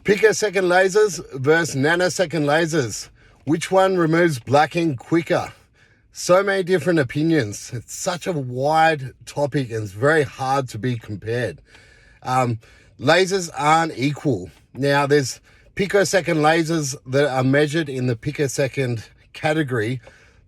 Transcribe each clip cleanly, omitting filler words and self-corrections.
Picosecond lasers versus nanosecond lasers. Which one removes black ink quicker? So many different opinions. It's such a wide topic and it's very hard to be compared. Lasers aren't equal. Now there's picosecond lasers that are measured in the picosecond category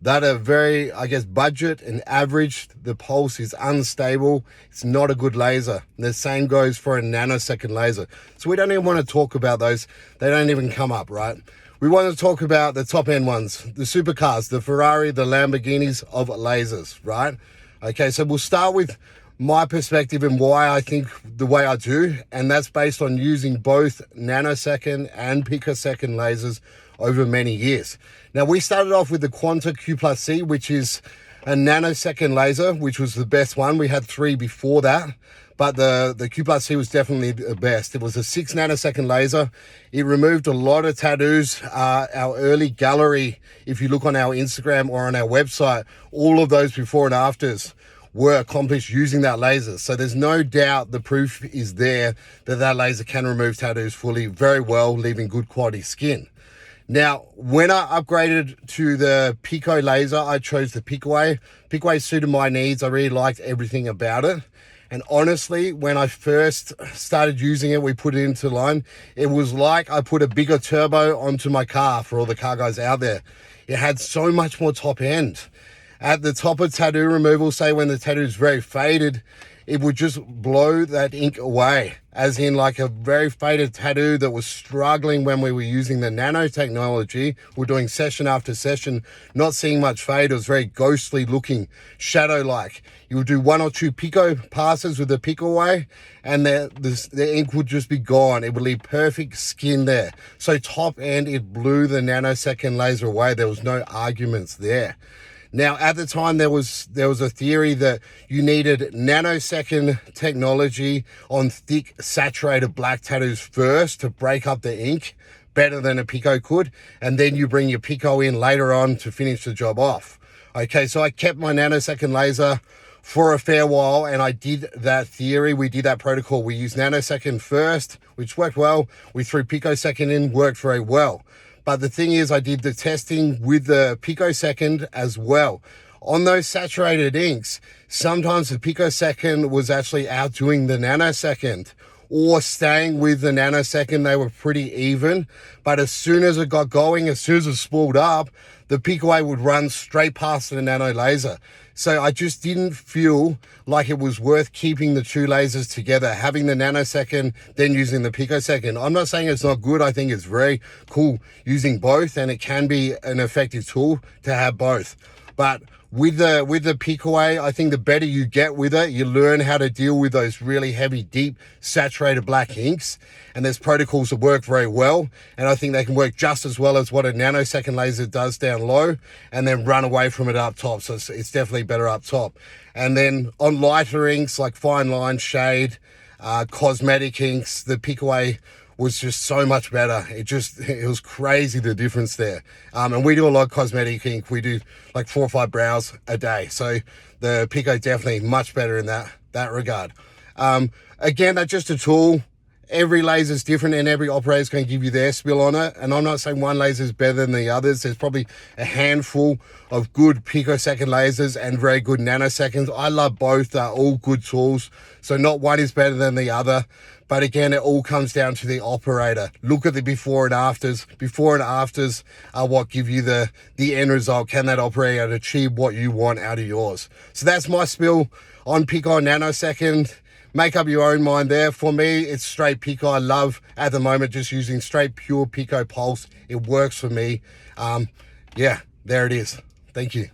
that are very, budget and average. The pulse is unstable. It's not a good laser. The same goes for a nanosecond laser. So we don't even want to talk about those. They don't even come up, right? We want to talk about the top end ones, the supercars, the Ferrari, the Lamborghinis of lasers, right? Okay, so we'll start with my perspective and why I think the way I do, and that's based on using both nanosecond and picosecond lasers over many years. Now, we started off with the Quanta Q+C, which is a nanosecond laser, which was the best one. We had 3 before that, but the Q+C was definitely the best. It was a 6 nanosecond laser. It removed a lot of tattoos. Our early gallery, if you look on our Instagram or on our website, all of those before and afters were accomplished using that laser. So there's no doubt the proof is there that that laser can remove tattoos fully very well, leaving good quality skin. Now, when I upgraded to the Pico laser, I chose the Pico. Pico suited my needs. I really liked everything about it. And honestly, when I first started using it, we put it into line, it was like I put a bigger turbo onto my car for all the car guys out there. It had so much more top end. At the top of tattoo removal, say when the tattoo is very faded, it would just blow that ink away, as in like a very faded tattoo that was struggling when we were using the nanotechnology. We're doing session after session, not seeing much fade. It was very ghostly looking, shadow-like. You would do 1 or 2 Pico passes with the Pico way, and the ink would just be gone. It would leave perfect skin there. So top end, it blew the nanosecond laser away. There was no arguments there. Now, at the time, there was a theory that you needed nanosecond technology on thick, saturated black tattoos first to break up the ink better than a Pico could, and then you bring your Pico in later on to finish the job off. Okay, so I kept my nanosecond laser for a fair while, and I did that theory. We did that protocol. We used nanosecond first, which worked well. We threw picosecond in, worked very well. But the thing is, I did the testing with the picosecond as well. On those saturated inks, sometimes the picosecond was actually outdoing the nanosecond, or staying with the nanosecond, they were pretty even. But as soon as it got going, as soon as it spooled up, the Pico would run straight past the nano laser. So I just didn't feel like it was worth keeping the 2 lasers together, having the nanosecond, then using the picosecond. I'm not saying it's not good. I think it's very cool using both, and it can be an effective tool to have both. But with the Pico, I think the better you get with it, you learn how to deal with those really heavy, deep, saturated black inks. And there's protocols that work very well. And I think they can work just as well as what a nanosecond laser does down low, and then run away from it up top. So it's definitely better up top. And then on lighter inks like fine line, shade, cosmetic inks, the Pico was just so much better. It was crazy, the difference there. And we do a lot of cosmetic ink. We do like 4 or 5 brows a day. So the Pico definitely much better in that regard. Again, that's just a tool. Every laser is different, and every operator is going to give you their spill on it. And I'm not saying one laser is better than the others. There's probably a handful of good picosecond lasers and very good nanoseconds. I love both. They're all good tools. So not one is better than the other. But again, it all comes down to the operator. Look at the before and afters. Before and afters are what give you the end result. Can that operator achieve what you want out of yours? So that's my spill on Pico nanosecond. Make up your own mind there. For me, it's straight Pico. I love, at the moment, just using straight pure Pico pulse. It works for me. Yeah, there it is. Thank you.